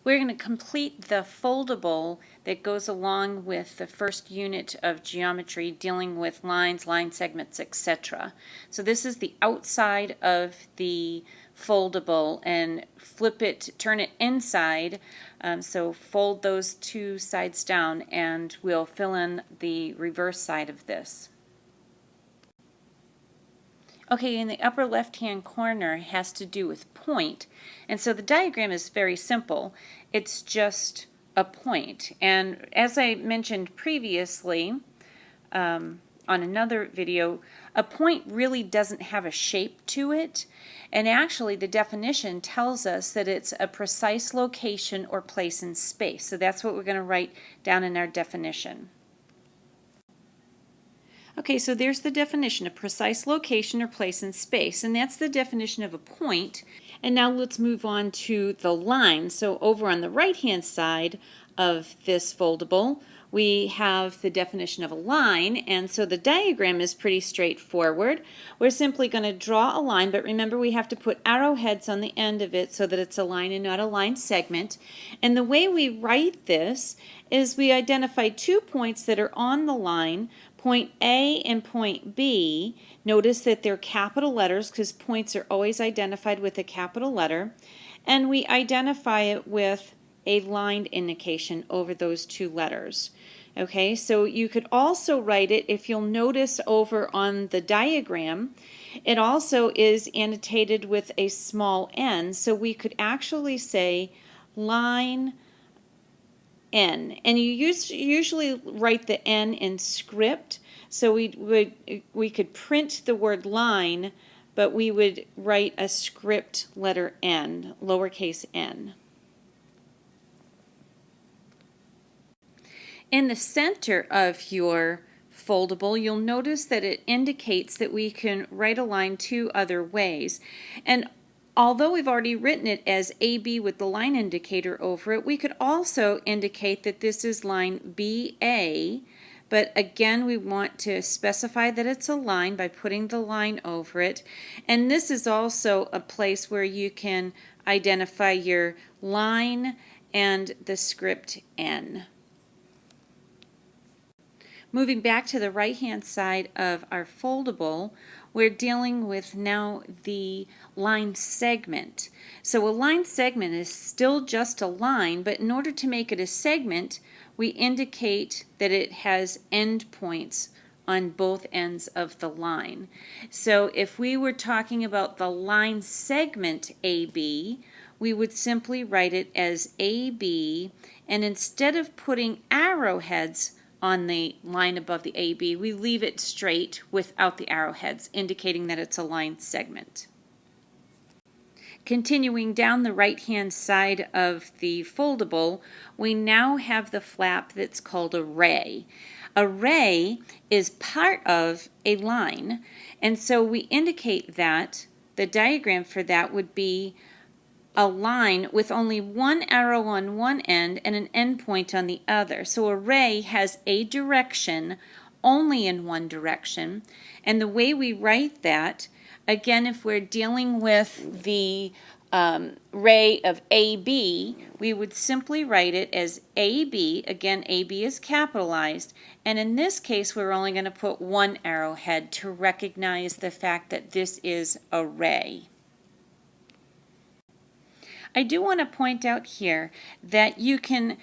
We're going to complete the foldable that goes along with the first unit of geometry dealing with lines, line segments, etc. So this is the outside of the foldable, and flip it, turn it inside. So fold those two sides down and we'll fill in the reverse side of this. Okay, in the upper left-hand corner has to do with point, and so the diagram is very simple. It's just a point, and as I mentioned previously on another video, a point really doesn't have a shape to it, and actually the definition tells us that it's a precise location or place in space. So that's what we're going to write down in our definition. Okay, so there's the definition, a precise location or place in space, and that's the definition of a point. And now let's move on to the line. So over on the right-hand side of this foldable, we have the definition of a line, and so the diagram is pretty straightforward. We're simply going to draw a line, but remember we have to put arrowheads on the end of it so that it's a line and not a line segment. And the way we write this is we identify 2 points that are on the line, point A and point B. Notice that they're capital letters because points are always identified with a capital letter, and we identify it with a line indication over those 2 letters. Okay, so you could also write it, if you'll notice over on the diagram, it also is annotated with a small n, so we could actually say line N, and you usually write the N in script, so we could print the word line, but we would write a script letter N, lowercase n. In the center of your foldable, you'll notice that it indicates that we can write a line 2 other ways. And although we've already written it as AB with the line indicator over it, we could also indicate that this is line BA, but again we want to specify that it's a line by putting the line over it. And this is also a place where you can identify your line and the script N. Moving back to the right-hand side of our foldable, we're dealing with now the line segment. So a line segment is still just a line, but in order to make it a segment, we indicate that it has endpoints on both ends of the line. So if we were talking about the line segment AB, we would simply write it as AB, and instead of putting arrowheads on the line above the AB, we leave it straight without the arrowheads, indicating that it's a line segment. Continuing down the right-hand side of the foldable, we now have the flap that's called a ray. A ray is part of a line, and so we indicate that the diagram for that would be a line with only one arrow on one end and an endpoint on the other. So a ray has a direction only in one direction, and the way we write that, again, if we're dealing with the ray of AB, we would simply write it as AB. Again, AB is capitalized, and in this case we're only going to put one arrowhead to recognize the fact that this is a ray. I do want to point out here that you can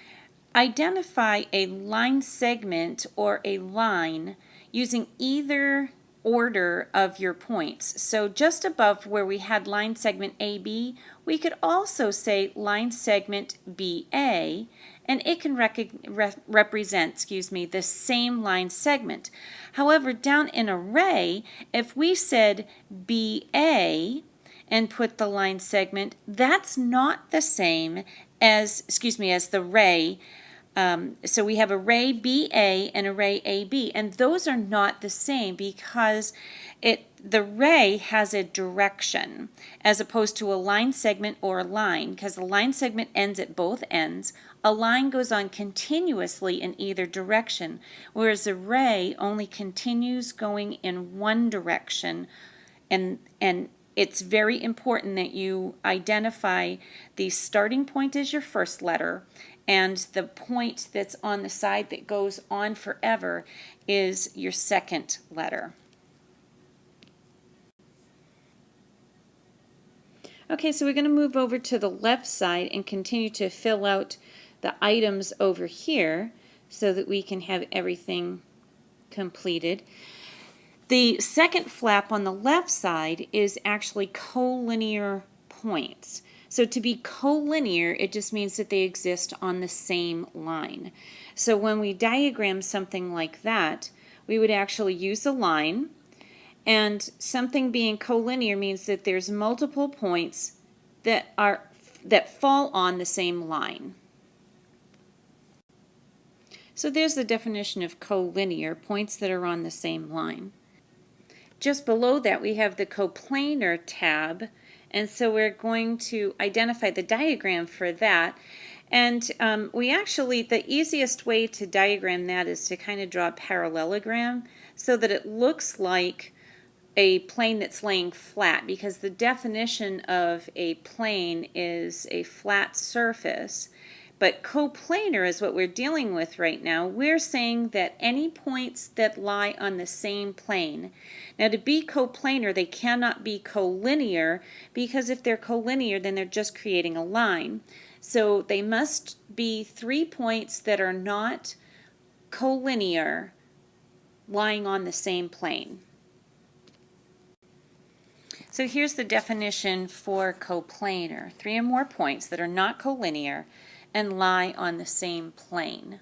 identify a line segment or a line using either order of your points. So just above where we had line segment AB, we could also say line segment BA, and it can represent, the same line segment. However, down in array, if we said BA and put the line segment, that's not the same as, as the ray. So we have array BA and array AB, and those are not the same because the ray has a direction as opposed to a line segment or a line, because the line segment ends at both ends. A line goes on continuously in either direction, whereas a ray only continues going in one direction, and it's very important that you identify the starting point as your first letter, and the point that's on the side that goes on forever is your second letter. Okay, so we're going to move over to the left side and continue to fill out the items over here so that we can have everything completed. The second flap on the left side is actually collinear points. So to be collinear, it just means that they exist on the same line. So when we diagram something like that, we would actually use a line, and something being collinear means that there's multiple points that fall on the same line. So there's the definition of collinear, points that are on the same line. Just below that we have the coplanar tab, and so we're going to identify the diagram for that. And the easiest way to diagram that is to kind of draw a parallelogram so that it looks like a plane that's laying flat, because the definition of a plane is a flat surface. But coplanar is what we're dealing with right now. We're saying that any points that lie on the same plane. Now, to be coplanar, they cannot be collinear, because if they're collinear, then they're just creating a line. So they must be 3 points that are not collinear, lying on the same plane. So here's the definition for coplanar. 3 or more points that are not collinear and lie on the same plane.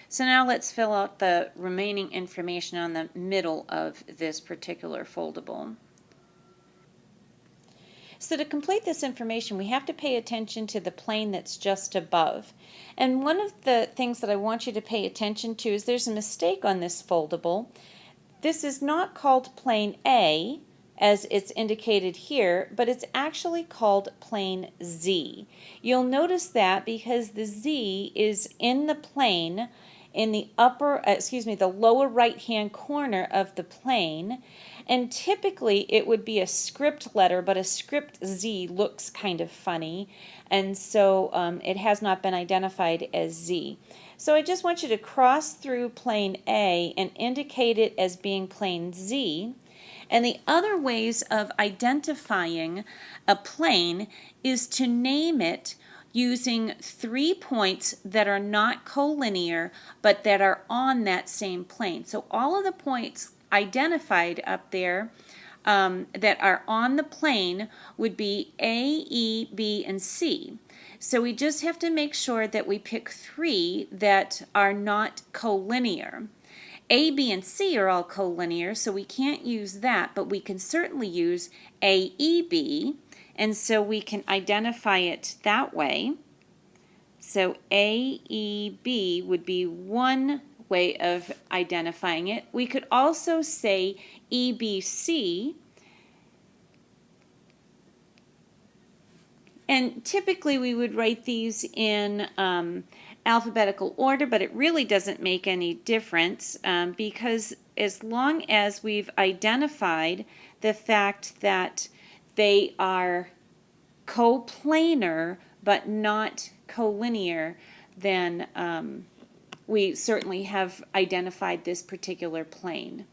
So now let's fill out the remaining information on the middle of this particular foldable. So to complete this information, we have to pay attention to the plane that's just above. And one of the things that I want you to pay attention to is there's a mistake on this foldable. This is not called plane A, as it's indicated here, but it's actually called plane Z. You'll notice that because the Z is in the plane in the the lower right-hand corner of the plane, and typically it would be a script letter, but a script Z looks kind of funny, and so it has not been identified as Z. So I just want you to cross through plane A and indicate it as being plane Z. And the other ways of identifying a plane is to name it using 3 points that are not collinear but that are on that same plane. So all of the points identified up there that are on the plane would be A, E, B, and C. So we just have to make sure that we pick 3 that are not collinear. A, B, and C are all collinear, so we can't use that, but we can certainly use A, E, B, and so we can identify it that way. So A, E, B would be one way of identifying it. We could also say E, B, C, and typically we would write these in alphabetical order, but it really doesn't make any difference because as long as we've identified the fact that they are coplanar but not collinear, then we certainly have identified this particular plane.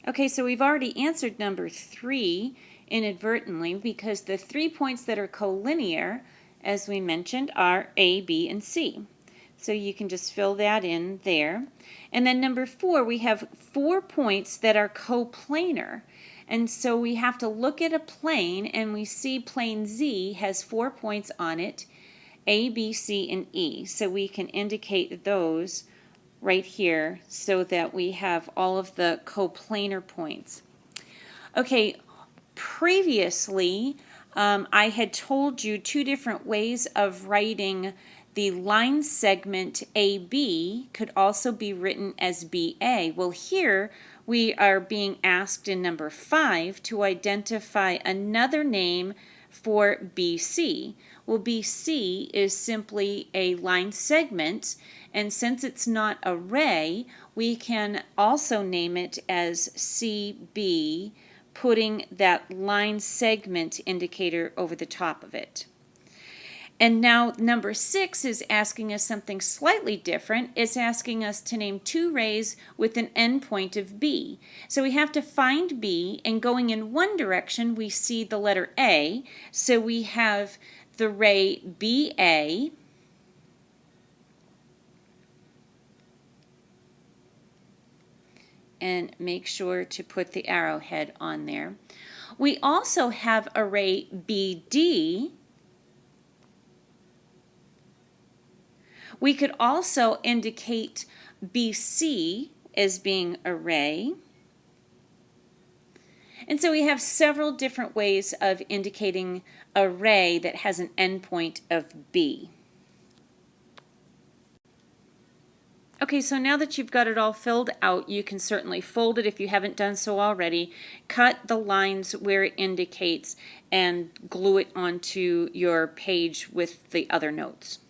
Okay, so we've already answered number 3 inadvertently, because the 3 points that are collinear, as we mentioned, are A, B, and C. So you can just fill that in there. And then number 4, we have 4 points that are coplanar. And so we have to look at a plane, and we see plane Z has 4 points on it, A, B, C, and E. So we can indicate those right here so that we have all of the coplanar points. Okay, previously I had told you 2 different ways of writing the line segment AB could also be written as BA. Well, here we are being asked in number 5 to identify another name for BC. Well, BC is simply a line segment, and since it's not a ray, we can also name it as CB, putting that line segment indicator over the top of it. And now number 6 is asking us something slightly different. It's asking us to name 2 rays with an endpoint of B. So we have to find B, and going in one direction we see the letter A. So we have the ray BA, and make sure to put the arrowhead on there. We also have a ray BD. We could also indicate BC as being a ray. And so we have several different ways of indicating a ray that has an endpoint of B. Okay, so now that you've got it all filled out, you can certainly fold it if you haven't done so already, cut the lines where it indicates, and glue it onto your page with the other notes.